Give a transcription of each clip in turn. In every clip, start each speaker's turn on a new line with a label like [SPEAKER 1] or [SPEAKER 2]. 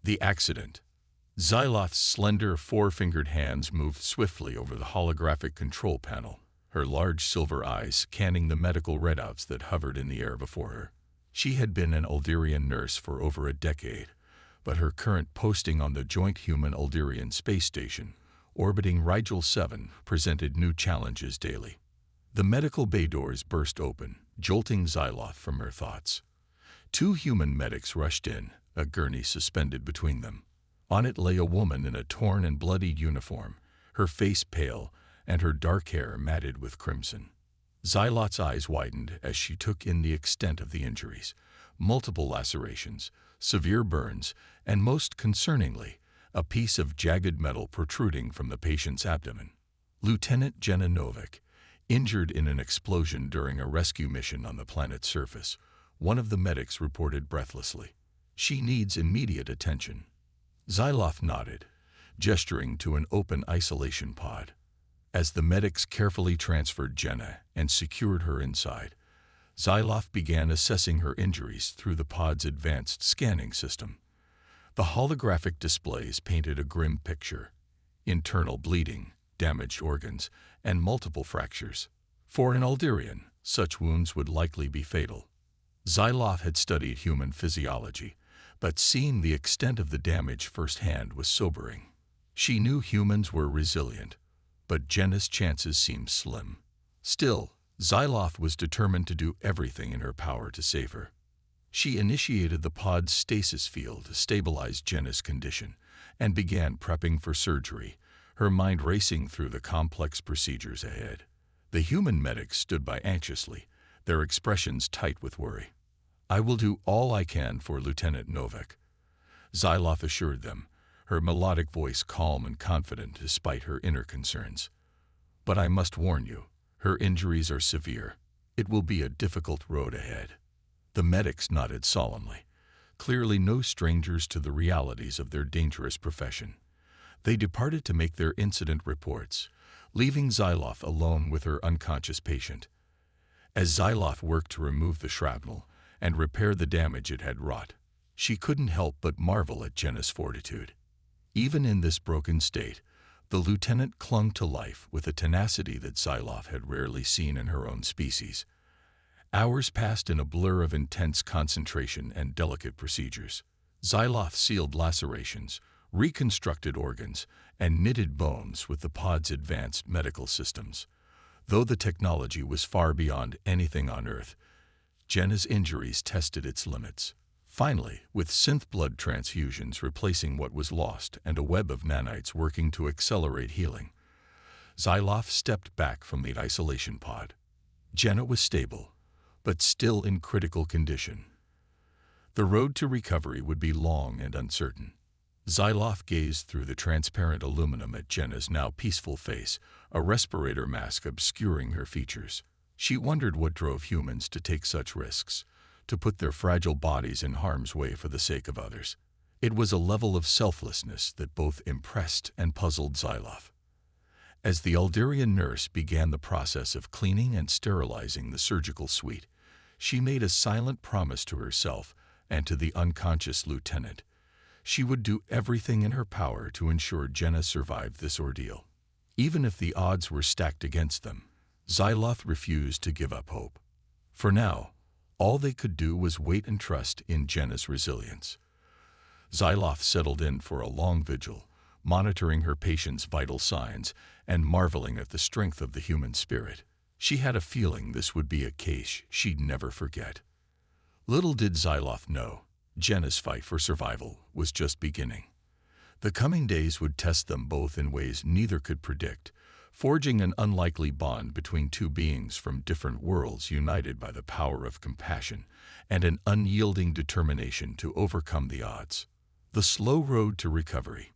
[SPEAKER 1] The accident. Xyloth's slender, four-fingered hands moved swiftly over the holographic control panel, her large silver eyes scanning the medical readouts that hovered in the air before her. She had been an Alderian nurse for over a decade, but her current posting on the joint human-Alderian space station, orbiting Rigel 7, presented new challenges daily. The medical bay doors burst open, jolting Xyloth from her thoughts. Two human medics rushed in, a gurney suspended between them. On it lay a woman in a torn and bloodied uniform, her face pale and her dark hair matted with crimson. Xyloth's eyes widened as she took in the extent of the injuries: multiple lacerations, severe burns, and most concerningly, a piece of jagged metal protruding from the patient's abdomen. Lieutenant Jenna Novak, injured in an explosion during a rescue mission on the planet's surface, one of the medics reported breathlessly. She needs immediate attention. Xyloth nodded, gesturing to an open isolation pod. As the medics carefully transferred Jenna and secured her inside, Xyloth began assessing her injuries through the pod's advanced scanning system. The holographic displays painted a grim picture: internal bleeding, damaged organs, and multiple fractures. For an Alderian, such wounds would likely be fatal. Xyloth had studied human physiology, but seeing the extent of the damage firsthand was sobering. She knew humans were resilient, but Jenna's chances seemed slim. Still, Xyloth was determined to do everything in her power to save her. She initiated the pod's stasis field to stabilize Jenna's condition and began prepping for surgery, her mind racing through the complex procedures ahead. The human medics stood by anxiously, their expressions tight with worry. "I will do all I can for Lieutenant Novak," Xyloth assured them, her melodic voice calm and confident despite her inner concerns. "But I must warn you, her injuries are severe. It will be a difficult road ahead." The medics nodded solemnly, clearly no strangers to the realities of their dangerous profession. They departed to make their incident reports, leaving Xyloth alone with her unconscious patient. As Xyloth worked to remove the shrapnel and repair the damage it had wrought, she couldn't help but marvel at Jenna's fortitude. Even in this broken state, the lieutenant clung to life with a tenacity that Xyloth had rarely seen in her own species. Hours passed in a blur of intense concentration and delicate procedures. Xyloth sealed lacerations, reconstructed organs, and knitted bones with the pod's advanced medical systems. Though the technology was far beyond anything on Earth, Jenna's injuries tested its limits. Finally, with synth blood transfusions replacing what was lost and a web of nanites working to accelerate healing, Xyloth stepped back from the isolation pod. Jenna was stable, but still in critical condition. The road to recovery would be long and uncertain. Xyloth gazed through the transparent aluminum at Jenna's now peaceful face, a respirator mask obscuring her features. She wondered what drove humans to take such risks, to put their fragile bodies in harm's way for the sake of others. It was a level of selflessness that both impressed and puzzled Xyloth. As the Alderian nurse began the process of cleaning and sterilizing the surgical suite, she made a silent promise to herself and to the unconscious lieutenant. She would do everything in her power to ensure Jenna survived this ordeal. Even if the odds were stacked against them, Xyloth refused to give up hope. For now, all they could do was wait and trust in Jenna's resilience. Xyloth settled in for a long vigil, monitoring her patient's vital signs and marveling at the strength of the human spirit. She had a feeling this would be a case she'd never forget. Little did Xyloth know, Jenna's fight for survival was just beginning. The coming days would test them both in ways neither could predict, forging an unlikely bond between two beings from different worlds united by the power of compassion and an unyielding determination to overcome the odds. The slow road to recovery.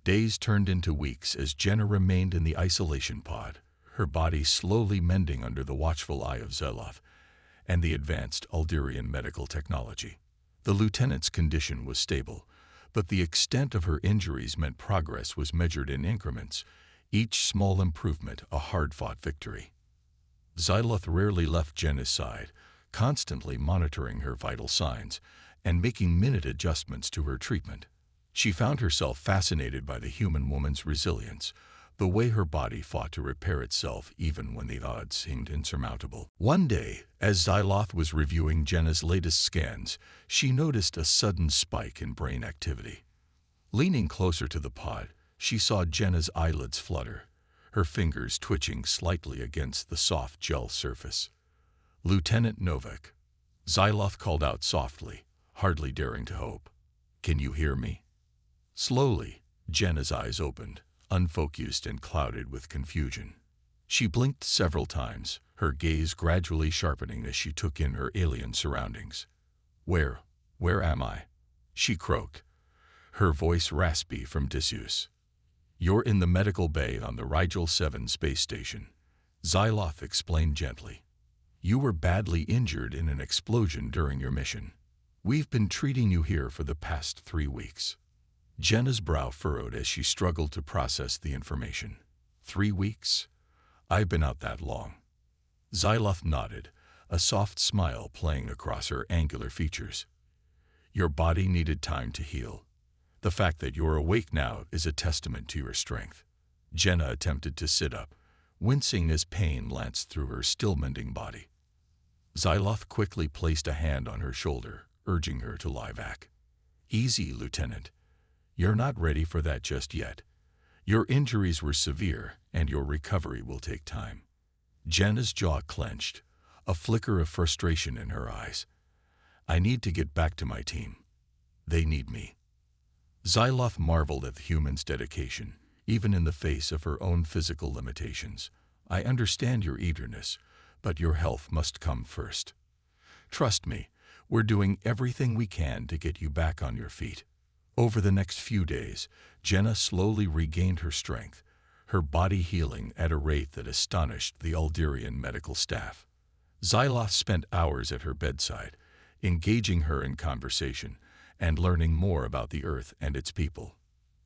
[SPEAKER 1] Days turned into weeks as Jenna remained in the isolation pod, her body slowly mending under the watchful eye of Xyloth and the advanced Alderian medical technology. The lieutenant's condition was stable, but the extent of her injuries meant progress was measured in increments, each small improvement a hard-fought victory. Xyloth rarely left Jenna's side, constantly monitoring her vital signs and making minute adjustments to her treatment. She found herself fascinated by the human woman's resilience, the way her body fought to repair itself even when the odds seemed insurmountable. One day, as Xyloth was reviewing Jenna's latest scans, she noticed a sudden spike in brain activity. Leaning closer to the pod, she saw Jenna's eyelids flutter, her fingers twitching slightly against the soft gel surface. "Lieutenant Novak," Xyloth called out softly, hardly daring to hope. "Can you hear me?" Slowly, Jenna's eyes opened, unfocused and clouded with confusion. She blinked several times, her gaze gradually sharpening as she took in her alien surroundings. Where am I?" she croaked, her voice raspy from disuse. "You're in the medical bay on the Rigel 7 space station," Xyloth explained gently. "You were badly injured in an explosion during your mission. We've been treating you here for the past 3 weeks." Jenna's brow furrowed as she struggled to process the information. 3 weeks? I've been out that long. Xyloth nodded, a soft smile playing across her angular features. "Your body needed time to heal. The fact that you're awake now is a testament to your strength." Jenna attempted to sit up, wincing as pain lanced through her still-mending body. Xyloth quickly placed a hand on her shoulder, urging her to lie back. "Easy, Lieutenant. You're not ready for that just yet. Your injuries were severe, and your recovery will take time." Jenna's jaw clenched, a flicker of frustration in her eyes. "I need to get back to my team. They need me." Xyloth marveled at the human's dedication, even in the face of her own physical limitations. "I understand your eagerness, but your health must come first. Trust me, we're doing everything we can to get you back on your feet." Over the next few days, Jenna slowly regained her strength, her body healing at a rate that astonished the Alderian medical staff. Xyloth spent hours at her bedside, engaging her in conversation and learning more about the Earth and its people.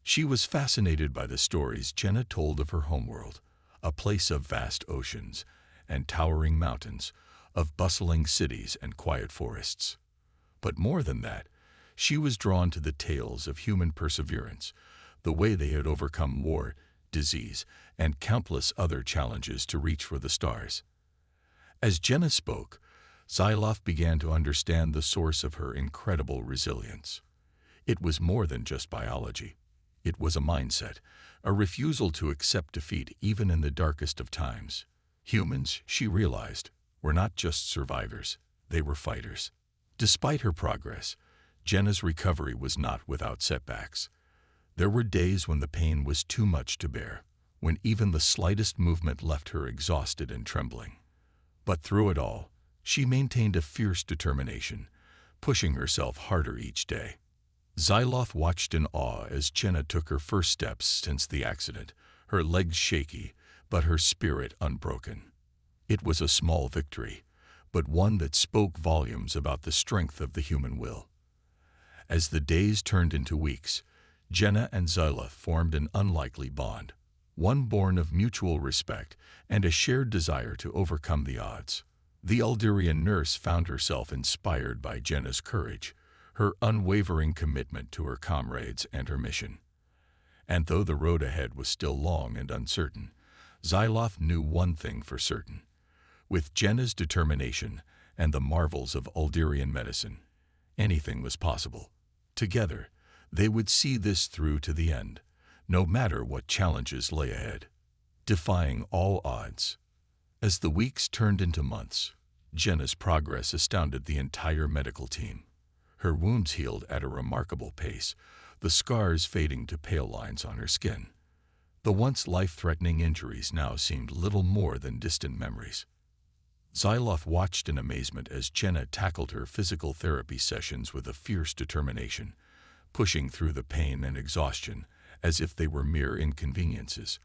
[SPEAKER 1] She was fascinated by the stories Jenna told of her homeworld, a place of vast oceans and towering mountains, of bustling cities and quiet forests. But more than that, she was drawn to the tales of human perseverance, the way they had overcome war, disease, and countless other challenges to reach for the stars. As Jenna spoke, Xyloth began to understand the source of her incredible resilience. It was more than just biology. It was a mindset, a refusal to accept defeat even in the darkest of times. Humans, she realized, were not just survivors, they were fighters. Despite her progress, Jenna's recovery was not without setbacks. There were days when the pain was too much to bear, when even the slightest movement left her exhausted and trembling. But through it all, she maintained a fierce determination, pushing herself harder each day. Xyloth watched in awe as Jenna took her first steps since the accident, her legs shaky, but her spirit unbroken. It was a small victory, but one that spoke volumes about the strength of the human will. As the days turned into weeks, Jenna and Xyloth formed an unlikely bond, one born of mutual respect and a shared desire to overcome the odds. The Alderian nurse found herself inspired by Jenna's courage, her unwavering commitment to her comrades and her mission. And though the road ahead was still long and uncertain, Xyloth knew one thing for certain. With Jenna's determination and the marvels of Alderian medicine, anything was possible. Together, they would see this through to the end, no matter what challenges lay ahead. Defying all odds. As the weeks turned into months, Jenna's progress astounded the entire medical team. Her wounds healed at a remarkable pace, the scars fading to pale lines on her skin. The once life-threatening injuries now seemed little more than distant memories. Xyloth watched in amazement as Jenna tackled her physical therapy sessions with a fierce determination, pushing through the pain and exhaustion as if they were mere inconveniences.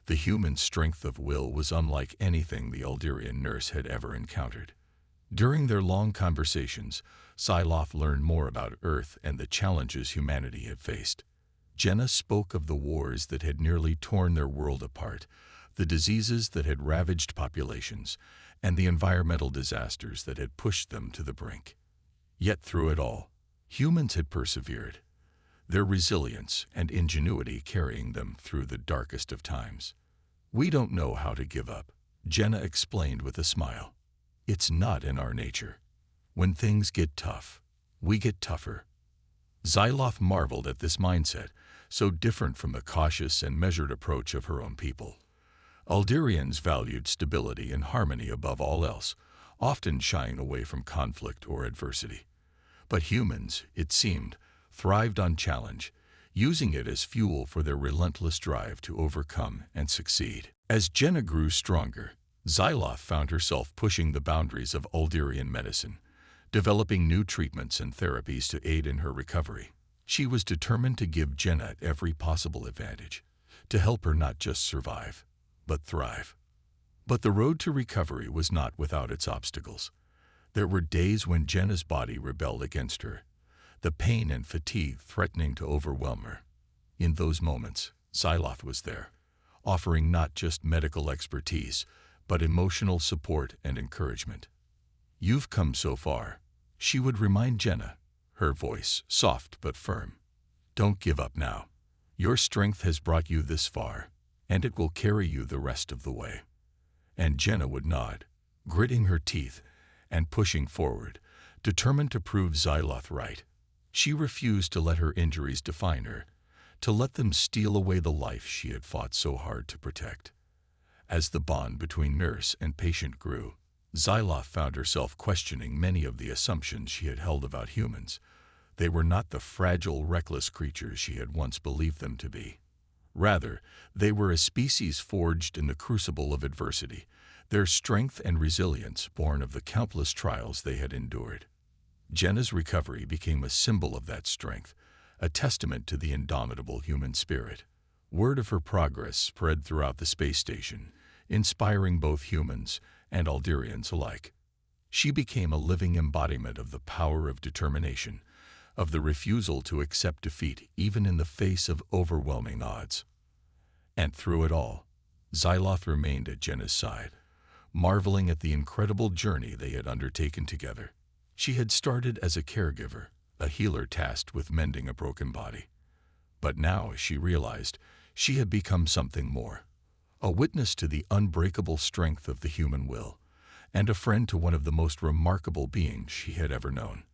[SPEAKER 1] The human strength of will was unlike anything the Alderian nurse had ever encountered. During their long conversations, Xyloth learned more about Earth and the challenges humanity had faced. Jenna spoke of the wars that had nearly torn their world apart, the diseases that had ravaged populations, and the environmental disasters that had pushed them to the brink. Yet through it all, humans had persevered. their resilience and ingenuity carrying them through the darkest of times. "We don't know how to give up," Jenna explained with a smile. "It's not in our nature. When things get tough, we get tougher." Xyloth marveled at this mindset, so different from the cautious and measured approach of her own people. Alderians valued stability and harmony above all else, often shying away from conflict or adversity. But humans, it seemed, thrived on challenge, using it as fuel for their relentless drive to overcome and succeed. As Jenna grew stronger, Xyloth found herself pushing the boundaries of Alderian medicine, developing new treatments and therapies to aid in her recovery. She was determined to give Jenna every possible advantage, to help her not just survive, but thrive. But the road to recovery was not without its obstacles. There were days when Jenna's body rebelled against her, the pain and fatigue threatening to overwhelm her. In those moments, Xyloth was there, offering not just medical expertise, but emotional support and encouragement. "You've come so far," she would remind Jenna, her voice soft but firm. "Don't give up now. Your strength has brought you this far, and it will carry you the rest of the way." And Jenna would nod, gritting her teeth and pushing forward, determined to prove Xyloth right. She refused to let her injuries define her, to let them steal away the life she had fought so hard to protect. As the bond between nurse and patient grew, Xyloth found herself questioning many of the assumptions she had held about humans. They were not the fragile, reckless creatures she had once believed them to be. Rather, they were a species forged in the crucible of adversity, their strength and resilience born of the countless trials they had endured. Jenna's recovery became a symbol of that strength, a testament to the indomitable human spirit. Word of her progress spread throughout the space station, inspiring both humans and Alderians alike. She became a living embodiment of the power of determination, of the refusal to accept defeat even in the face of overwhelming odds. And through it all, Xyloth remained at Jenna's side, marveling at the incredible journey they had undertaken together. She had started as a caregiver, a healer tasked with mending a broken body. But now, she realized, she had become something more, a witness to the unbreakable strength of the human will, and a friend to one of the most remarkable beings she had ever known.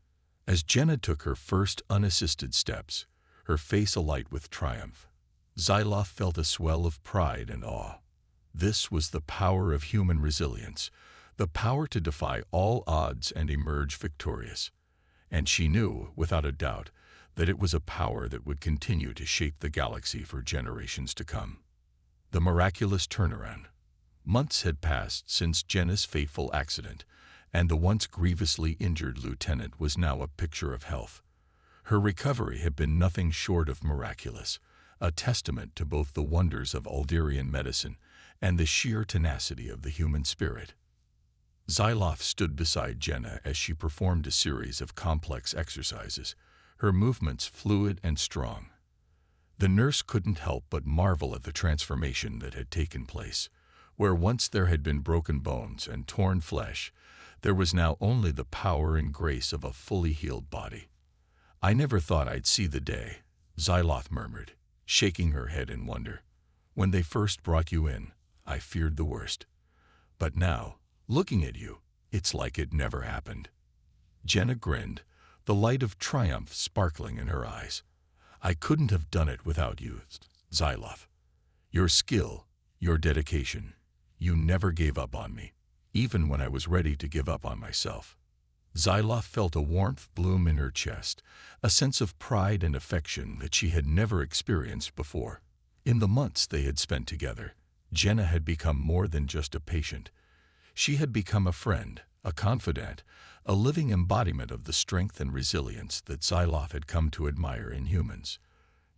[SPEAKER 1] As Jenna took her first unassisted steps, her face alight with triumph, Xyloth felt a swell of pride and awe. This was the power of human resilience, the power to defy all odds and emerge victorious. And she knew, without a doubt, that it was a power that would continue to shape the galaxy for generations to come. The miraculous turnaround. Months had passed since Jenna's fateful accident, and the once grievously injured lieutenant was now a picture of health. Her recovery had been nothing short of miraculous, a testament to both the wonders of Alderian medicine and the sheer tenacity of the human spirit. Xyloth stood beside Jenna as she performed a series of complex exercises, her movements fluid and strong. The nurse couldn't help but marvel at the transformation that had taken place. Where once there had been broken bones and torn flesh, there was now only the power and grace of a fully healed body. "I never thought I'd see the day," Xyloth murmured, shaking her head in wonder. "When they first brought you in, I feared the worst. But now, looking at you, it's like it never happened." Jenna grinned, the light of triumph sparkling in her eyes. "I couldn't have done it without you, Xyloth. Your skill, your dedication. You never gave up on me, even when I was ready to give up on myself." Xyloth felt a warmth bloom in her chest, a sense of pride and affection that she had never experienced before. In the months they had spent together, Jenna had become more than just a patient. She had become a friend, a confidant, a living embodiment of the strength and resilience that Xyloth had come to admire in humans.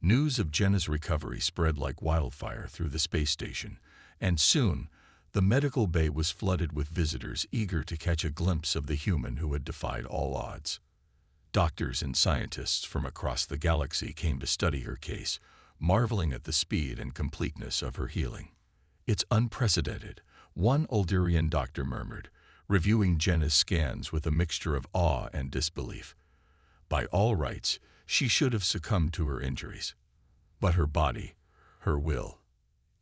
[SPEAKER 1] News of Jenna's recovery spread like wildfire through the space station, and soon, the medical bay was flooded with visitors eager to catch a glimpse of the human who had defied all odds. Doctors and scientists from across the galaxy came to study her case, marveling at the speed and completeness of her healing. "It's unprecedented," one Alderian doctor murmured, reviewing Jenna's scans with a mixture of awe and disbelief. "By all rights, She should have succumbed to her injuries. But her body, her will,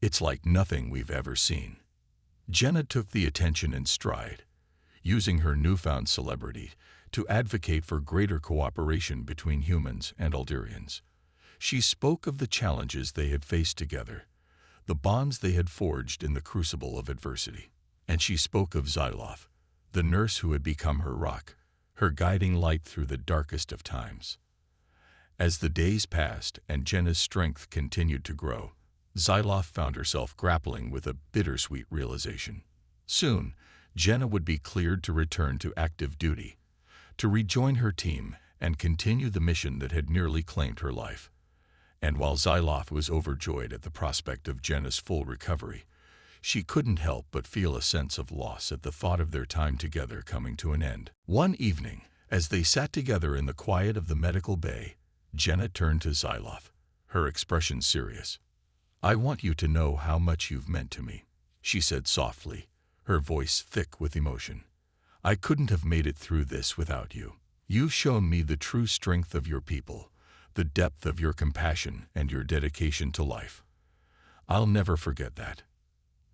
[SPEAKER 1] it's like nothing we've ever seen. Jenna took the attention in stride, using her newfound celebrity to advocate for greater cooperation between humans and Alderians. She spoke of the challenges they had faced together, the bonds they had forged in the crucible of adversity. And she spoke of Xyloth, the nurse who had become her rock, her guiding light through the darkest of times. As the days passed and Jenna's strength continued to grow, Xyloth found herself grappling with a bittersweet realization. Soon, Jenna would be cleared to return to active duty, to rejoin her team and continue the mission that had nearly claimed her life. And while Xyloth was overjoyed at the prospect of Jenna's full recovery, she couldn't help but feel a sense of loss at the thought of their time together coming to an end. One evening, as they sat together in the quiet of the medical bay, Jenna turned to Xyloth, her expression serious. "I want you to know how much you've meant to me," she said softly, her voice thick with emotion. "I couldn't have made it through this without you. You've shown me the true strength of your people, the depth of your compassion and your dedication to life. I'll never forget that."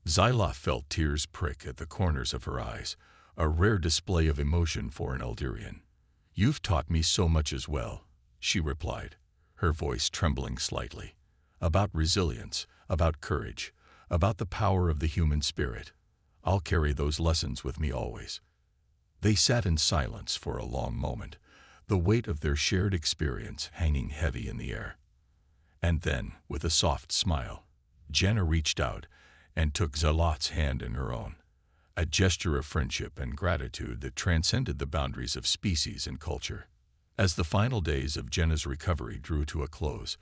[SPEAKER 1] Xyloth felt tears prick at the corners of her eyes, a rare display of emotion for an Alderian. "You've taught me so much as well," she replied, her voice trembling slightly. "About resilience, about courage, about the power of the human spirit. I'll carry those lessons with me always." They sat in silence for a long moment, the weight of their shared experience hanging heavy in the air. And then, with a soft smile, Jenna reached out and took Xyloth's hand in her own, a gesture of friendship and gratitude that transcended the boundaries of species and culture. As the final days of Jenna's recovery drew to a close,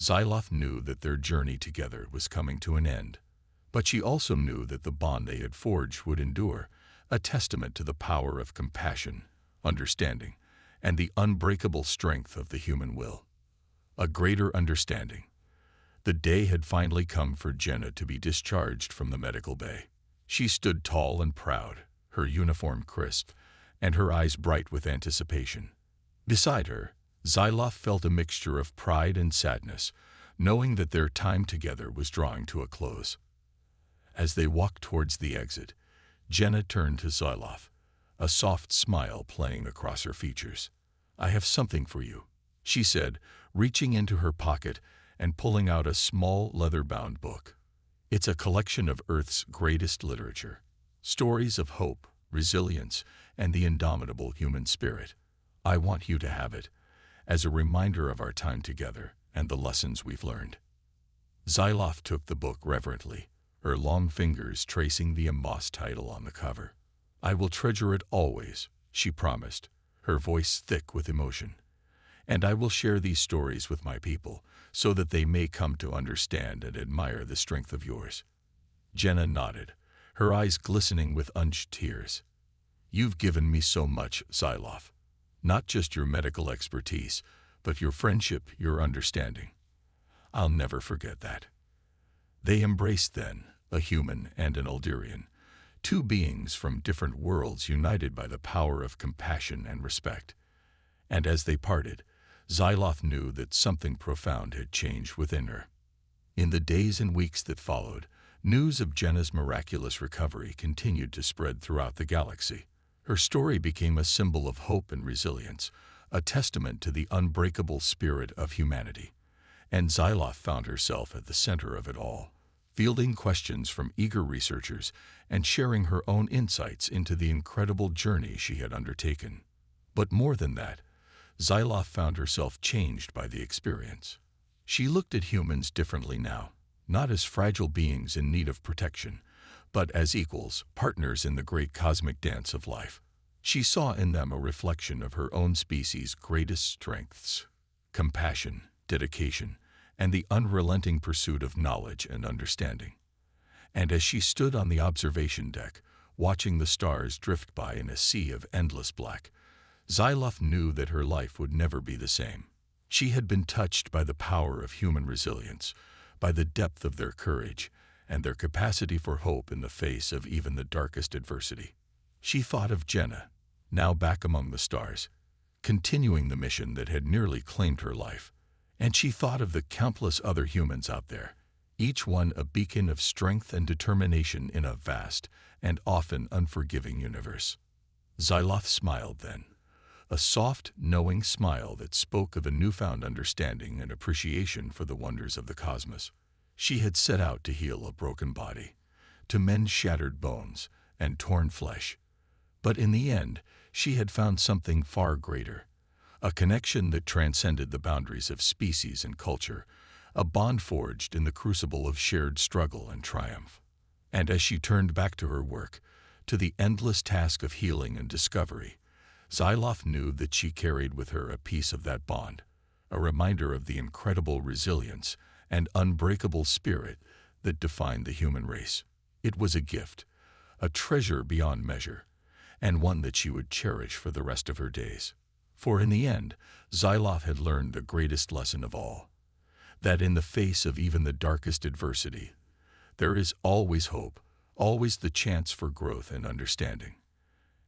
[SPEAKER 1] Xyloth knew that their journey together was coming to an end. But she also knew that the bond they had forged would endure, a testament to the power of compassion, understanding, and the unbreakable strength of the human will. A greater understanding. The day had finally come for Jenna to be discharged from the medical bay. She stood tall and proud, her uniform crisp, and her eyes bright with anticipation. Beside her, Xyloth felt a mixture of pride and sadness, knowing that their time together was drawing to a close. As they walked towards the exit, Jenna turned to Xyloth, a soft smile playing across her features. "I have something for you," she said, reaching into her pocket and pulling out a small leather-bound book. "It's a collection of Earth's greatest literature, stories of hope, resilience, and the indomitable human spirit. I want you to have it, as a reminder of our time together and the lessons we've learned." Xyloth took the book reverently, her long fingers tracing the embossed title on the cover. "I will treasure it always," she promised, her voice thick with emotion. "And I will share these stories with my people, so that they may come to understand and admire the strength of yours." Jenna nodded, her eyes glistening with unshed tears. "You've given me so much, Xyloth. Not just your medical expertise, but your friendship, your understanding. I'll never forget that." They embraced then, a human and an Alderian, two beings from different worlds united by the power of compassion and respect. And as they parted, Xyloth knew that something profound had changed within her. In the days and weeks that followed, news of Jenna's miraculous recovery continued to spread throughout the galaxy. Her story became a symbol of hope and resilience, a testament to the unbreakable spirit of humanity. And Xyloth found herself at the center of it all, fielding questions from eager researchers and sharing her own insights into the incredible journey she had undertaken. But more than that, Xyloth found herself changed by the experience. She looked at humans differently now, not as fragile beings in need of protection, but as equals, partners in the great cosmic dance of life. She saw in them a reflection of her own species' greatest strengths: compassion, dedication, and the unrelenting pursuit of knowledge and understanding. And as she stood on the observation deck, watching the stars drift by in a sea of endless black, Xyloth knew that her life would never be the same. She had been touched by the power of human resilience, by the depth of their courage, and their capacity for hope in the face of even the darkest adversity. She thought of Jenna, now back among the stars, continuing the mission that had nearly claimed her life. And she thought of the countless other humans out there, each one a beacon of strength and determination in a vast and often unforgiving universe. Xyloth smiled then, a soft, knowing smile that spoke of a newfound understanding and appreciation for the wonders of the cosmos. She had set out to heal a broken body, to mend shattered bones and torn flesh. But in the end, she had found something far greater, a connection that transcended the boundaries of species and culture, a bond forged in the crucible of shared struggle and triumph. And as she turned back to her work, to the endless task of healing and discovery, Xyloth knew that she carried with her a piece of that bond, a reminder of the incredible resilience and unbreakable spirit that defined the human race. It was a gift, a treasure beyond measure, and one that she would cherish for the rest of her days. For in the end, Xyloth had learned the greatest lesson of all, that in the face of even the darkest adversity, there is always hope, always the chance for growth and understanding.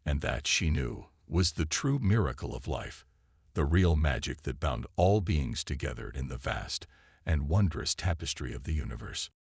[SPEAKER 1] And that, she knew, was the true miracle of life, the real magic that bound all beings together in the vast and wondrous tapestry of the universe.